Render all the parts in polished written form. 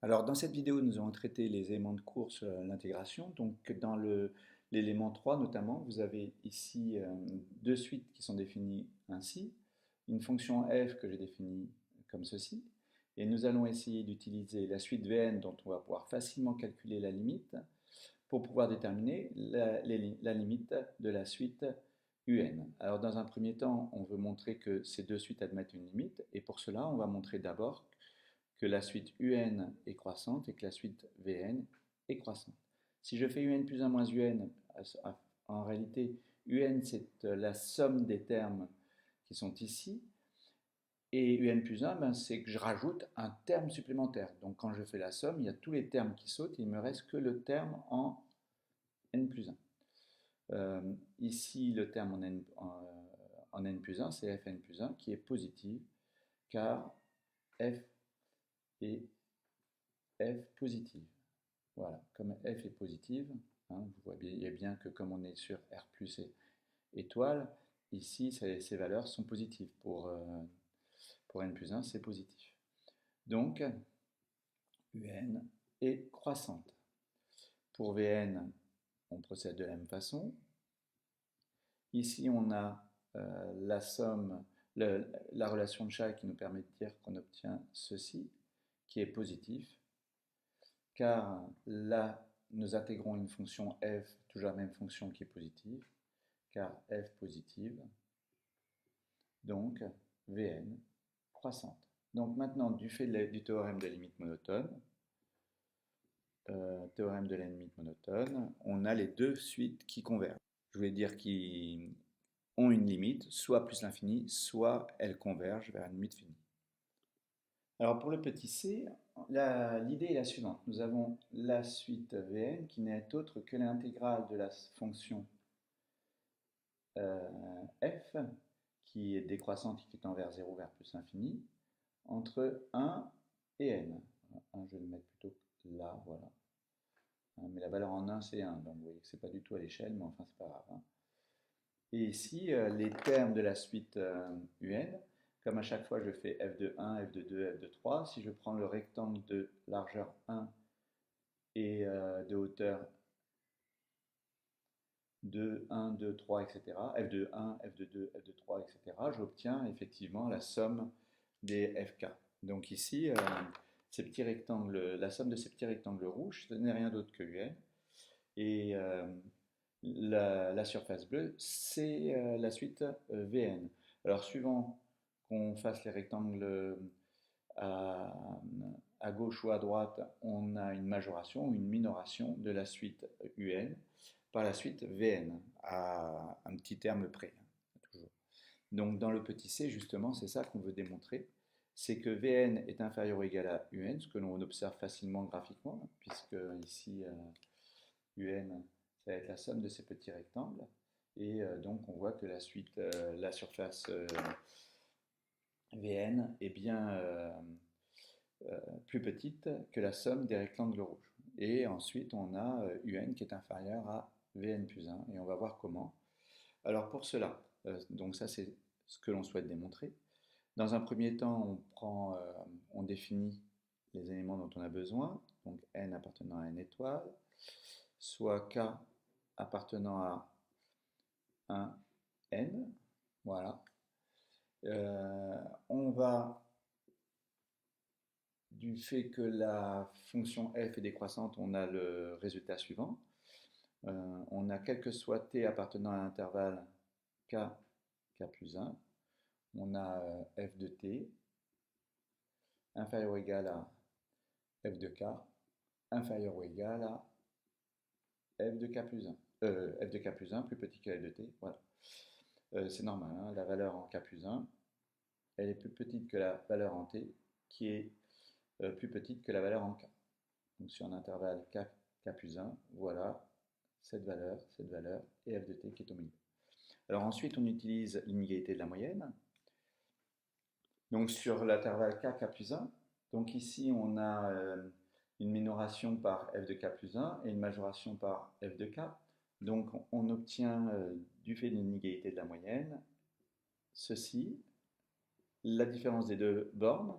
Alors, dans cette vidéo, nous allons traiter les éléments de course, l'intégration. Donc, dans l'élément 3, notamment, vous avez ici deux suites qui sont définies ainsi, une fonction f que j'ai définie comme ceci, et nous allons essayer d'utiliser la suite Vn dont on va pouvoir facilement calculer la limite pour pouvoir déterminer la limite de la suite UN. Alors, dans un premier temps, on veut montrer que ces deux suites admettent une limite, et pour cela, on va montrer d'abord que la suite UN est croissante et que la suite Vn est croissante. Si je fais UN plus 1 moins UN, en réalité, UN c'est la somme des termes qui sont ici, et UN plus 1, ben, c'est que je rajoute un terme supplémentaire. Donc quand je fais la somme, il y a tous les termes qui sautent, et il ne me reste que le terme en N plus 1. Ici, le terme en N plus 1, c'est Fn plus 1 qui est positif, car F est F positive. Voilà, comme f est positive, hein, vous voyez bien que comme on est sur R plus étoile, ici ces valeurs sont positives. Pour n plus 1, c'est positif. Donc, UN est croissante. Pour Vn, on procède de la même façon. Ici, on a la somme, la relation de Chai qui nous permet de dire qu'on obtient ceci, qui est positif, car là, nous intégrons une fonction f, toujours la même fonction qui est positive, car f positive, donc Vn croissante. Donc maintenant, du fait du théorème de la limite monotone, on a les deux suites qui convergent. Je voulais dire qu'ils ont une limite, soit plus l'infini, soit elles convergent vers une limite finie. Alors pour le petit c, l'idée est la suivante. Nous avons la suite Vn qui n'est autre que l'intégrale de la fonction f, qui est décroissante et qui tend vers 0, vers plus l'infini, entre 1 et n. 1, je vais le mettre plutôt là, voilà. Mais la valeur en 1, c'est 1, donc vous voyez que ce n'est pas du tout à l'échelle, mais enfin, c'est pas grave. Hein. Et ici, les termes de la suite UN, comme à chaque fois je fais f de 1, f de 2, f de 3, si je prends le rectangle de largeur 1 et de hauteur 2, 1, 2, 3, etc., f de 1, f de 2, f de 3, etc., j'obtiens effectivement la somme des fk. Donc ici, ces petits rectangles, la somme de ces petits rectangles rouges, ce n'est rien d'autre que UN. Et la surface bleue, c'est la suite Vn. Alors suivant qu'on fasse les rectangles à, à gauche ou à droite, on a une majoration ou une minoration de la suite UN par la suite Vn, à un petit terme près. Toujours. Donc dans le petit c, justement, c'est ça qu'on veut démontrer, c'est que Vn est inférieur ou égal à Un, ce que l'on observe facilement graphiquement, puisque ici Un, ça va être la somme de ces petits rectangles, et donc on voit que la suite, la surface Vn est bien plus petite que la somme des rectangles rouges. Et ensuite on a Un qui est inférieur à Vn plus 1, et on va voir comment. Alors pour cela, donc ça c'est ce que l'on souhaite démontrer. Dans un premier temps, on définit les éléments dont on a besoin, donc n appartenant à n étoile, soit k appartenant à un n, voilà. On va, du fait que la fonction f est décroissante, on a le résultat suivant. On a quel que soit t appartenant à l'intervalle k, k plus 1, on a f de t inférieur ou égal à f de k inférieur ou égal à f de k plus 1. F de k plus 1 plus petit que f de t, voilà. C'est normal, hein, la valeur en k plus 1, elle est plus petite que la valeur en t, qui est plus petite que la valeur en k. Donc sur un intervalle k, k plus 1, voilà cette valeur, et f de t qui est au milieu. Alors ensuite, on utilise l'inégalité de la moyenne. Donc sur l'intervalle k, k plus 1, donc ici on a une minoration par f de k plus 1 et une majoration par f de k. Donc on obtient, du fait de l'inégalité de la moyenne, ceci, la différence des deux bornes,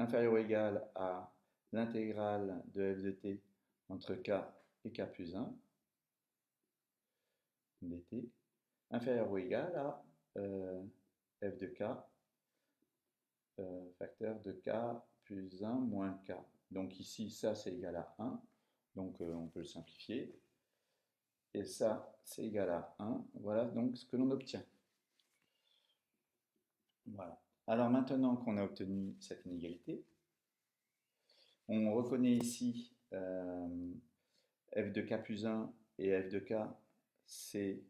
inférieur ou égal à l'intégrale de f de t entre k et k plus 1 dt, inférieur ou égal à f de k, facteur de k plus 1 moins k. Donc ici, ça c'est égal à 1, donc on peut le simplifier. Et ça c'est égal à 1, voilà donc ce que l'on obtient. Voilà. Alors maintenant qu'on a obtenu cette inégalité, on reconnaît ici f de k plus 1 et f de k, c'est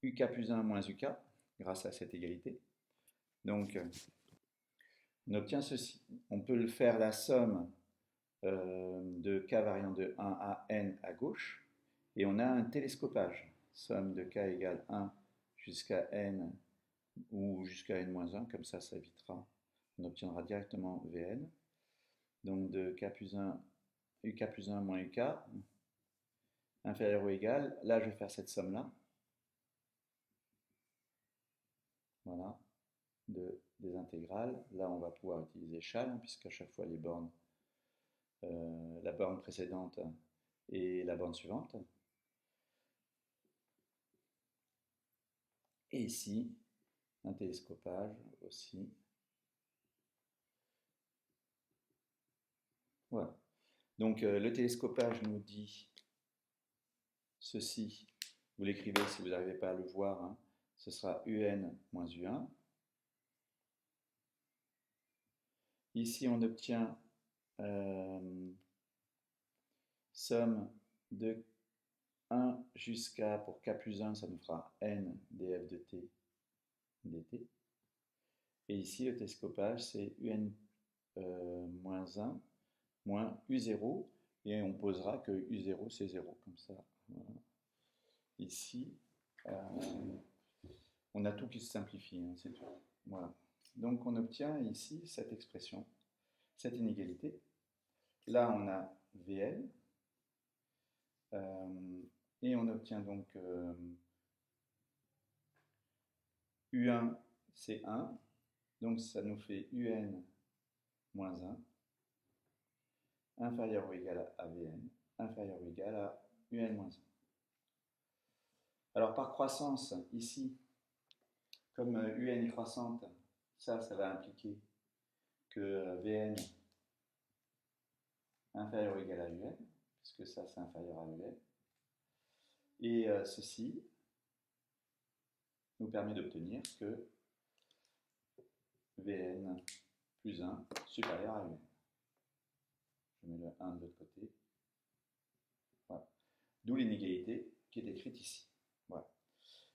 uk plus 1 moins uk, grâce à cette égalité. Donc, on obtient ceci. On peut le faire la somme de k variant de 1 à n à gauche, et on a un télescopage. Somme de k égale 1 jusqu'à n ou jusqu'à n-1, comme ça évitera. On obtiendra directement Vn. Donc de k plus 1, uk plus 1 moins uk, inférieur ou égal. Là, je vais faire cette somme-là. Voilà, des intégrales. Là, on va pouvoir utiliser Chal, puisqu'à chaque fois, les bornes, la borne précédente et la borne suivante. Et ici, un télescopage aussi. Voilà. Donc, le télescopage nous dit ceci. Vous l'écrivez si vous n'arrivez pas à le voir. Hein. Ce sera UN moins U1. Ici, on obtient somme de 1 jusqu'à, pour k plus 1, ça nous fera n df de t dt. Et ici, le télescopage, c'est un moins 1 moins u0. Et on posera que u0, c'est 0, comme ça. Voilà. Ici, on a tout qui se simplifie, hein, c'est tout. Voilà. Donc on obtient ici cette expression, cette inégalité. Là, on a Vn. Et on obtient donc U1, c'est 1. Donc ça nous fait UN moins 1, inférieur ou égal à Vn, inférieur ou égal à UN moins 1. Alors par croissance, ici, comme UN est croissante, ça va impliquer que Vn inférieur ou égal à UN, puisque ça c'est inférieur à UN. Et ceci nous permet d'obtenir que Vn plus 1 supérieur à UN. Je mets le 1 de l'autre côté. Voilà. D'où l'inégalité qui est écrite ici. Voilà.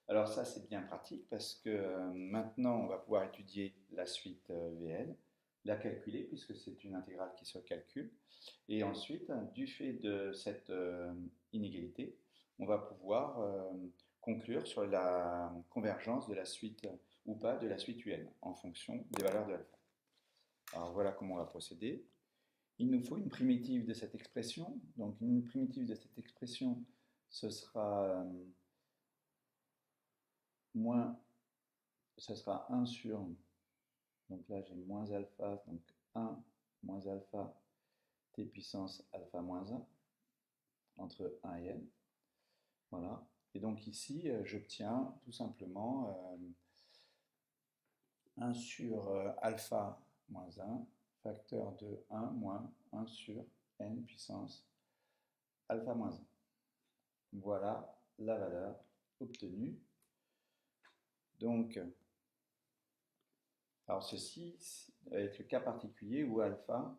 Alors ça c'est bien pratique parce que maintenant on va pouvoir étudier la suite Vn, la calculer puisque c'est une intégrale qui se calcule. Et ensuite, du fait de cette inégalité, on va pouvoir conclure sur la convergence de la suite ou pas de la suite UN en fonction des valeurs de alpha. Alors voilà comment on va procéder. Il nous faut une primitive de cette expression. Donc une primitive de cette expression, ce sera ça sera 1 sur, donc là j'ai moins alpha, donc 1 moins alpha t puissance alpha moins 1 entre 1 et n. Voilà. Et donc ici, j'obtiens tout simplement 1 sur alpha moins 1, facteur de 1 moins 1 sur n puissance alpha moins 1. Voilà la valeur obtenue. Donc, alors ceci, avec le cas particulier où alpha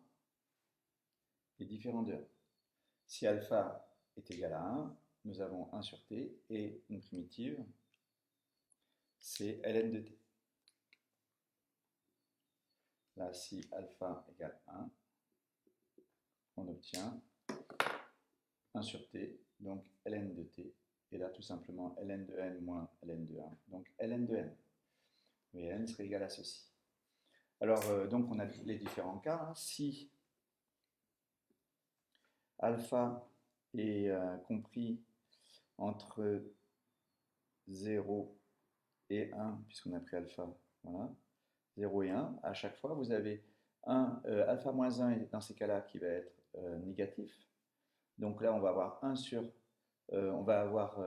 est différent de 1. Si alpha est égal à 1, nous avons 1 sur t et une primitive, c'est ln de t. Là, si alpha égale 1, on obtient 1 sur t, donc ln de t, et là tout simplement ln de n moins ln de 1, donc ln de n. Et n serait égal à ceci. Alors, donc on a les différents cas. Hein. Si alpha est compris entre 0 et 1, puisqu'on a pris alpha, voilà, 0 et 1, à chaque fois vous avez alpha moins 1 est dans ces cas-là qui va être négatif. Donc là, on va avoir 1 sur, on va avoir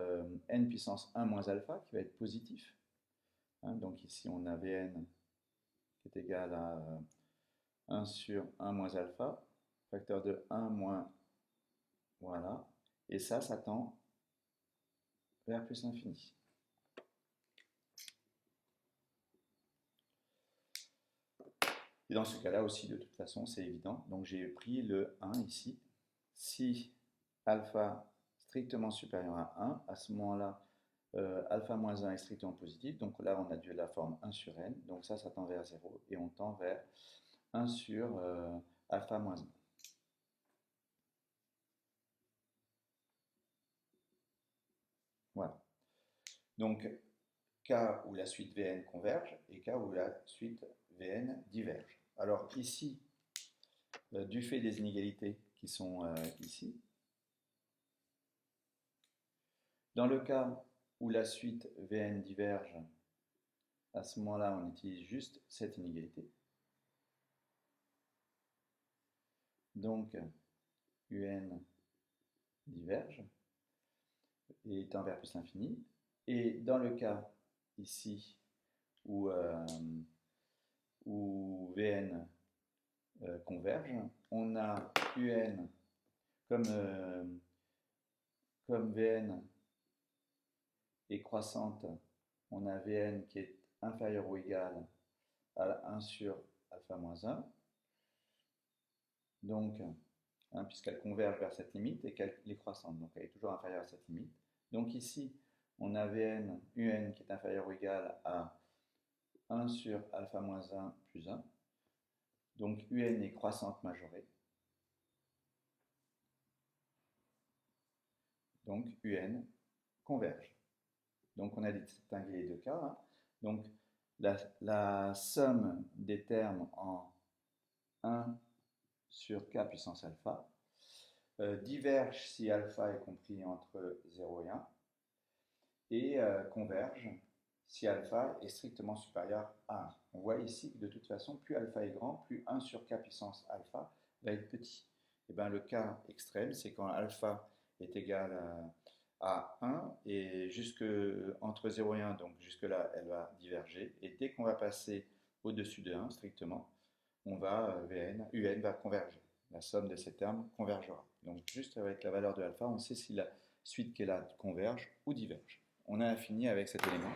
n puissance 1 moins alpha qui va être positif. Hein, donc ici, on a Vn qui est égal à 1 sur 1 moins alpha, facteur de 1 moins, voilà. Et ça tend vers plus l'infini. Et dans ce cas-là aussi, de toute façon, c'est évident. Donc j'ai pris le 1 ici. Si alpha strictement supérieur à 1, à ce moment-là, alpha moins 1 est strictement positif. Donc là, on a dû la forme 1 sur n. Donc ça tend vers 0. Et on tend vers 1 sur alpha moins 1. Voilà. Donc, cas où la suite Vn converge et cas où la suite Vn diverge. Alors ici, du fait des inégalités qui sont ici, dans le cas où la suite Vn diverge, à ce moment-là, on utilise juste cette inégalité. Donc, Un diverge et tend vers plus l'infini. Et dans le cas ici où Vn converge, on a Un comme Vn est croissante, on a Vn qui est inférieur ou égal à 1 sur alpha moins 1. Donc, hein, puisqu'elle converge vers cette limite et qu'elle est croissante, donc elle est toujours inférieure à cette limite. Donc ici, on a Vn, Un qui est inférieur ou égal à 1 sur alpha moins 1 plus 1. Donc Un est croissante majorée. Donc Un converge. Donc on a distingué les deux cas. Hein. Donc la somme des termes en 1 sur k puissance alpha diverge si alpha est compris entre 0 et 1 et converge si alpha est strictement supérieur à 1. On voit ici que de toute façon, plus alpha est grand, plus 1 sur k puissance alpha va être petit. Et bien, le cas extrême, c'est quand alpha est égal à 1 et jusque entre 0 et 1, donc jusque-là, elle va diverger. Et dès qu'on va passer au-dessus de 1, strictement, on va, Un va converger. La somme de ces termes convergera. Donc juste avec la valeur de alpha, on sait si la suite qui est là converge ou diverge. On a fini avec cet élément.